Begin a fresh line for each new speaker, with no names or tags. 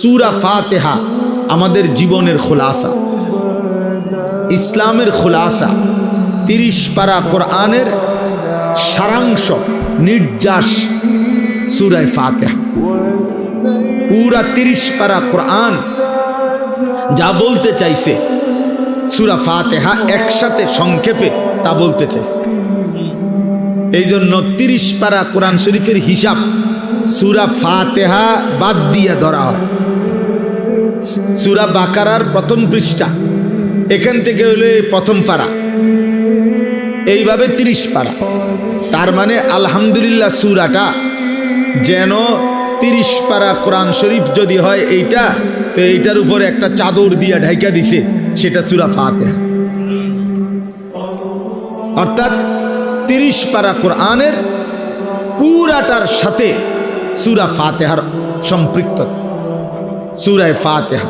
সূরা ফাতিহা আমাদের জীবনের খুলাসা, ইসলামের খুলাসা। 30 পারা কোরআনের সারাংশ, নির্যাস সূরা ফাতিহা। পুরা 30 পারা কোরআন যা বলতে চাইছে সূরা ফাতিহা একসাথে সংক্ষেপে তা বলতে চাইছে। এই জন্য 30 পারা কোরআন শরীফের হিসাব সূরা ফাতিহা বাদ দিয়ে ধরা হয়। সূরা বাকারার প্রথম পৃষ্ঠা, এখান থেকে হলো প্রথম পারা, এইভাবে 30 পারা। তার মানে আলহামদুলিল্লাহ সূরাটা যেন 30 পারা কোরআন শরীফ যদি হয় এইটা, তো এইটার উপরে একটা চাদর দিয়া ঢাইকা দিছে, সেটা সূরা ফাতিহা। অর্থাৎ 30 পারা কোরআনের পুরাটার সাথে সূরা ফাতিহার সম্পৃক্ত। সূরা ফাতিহা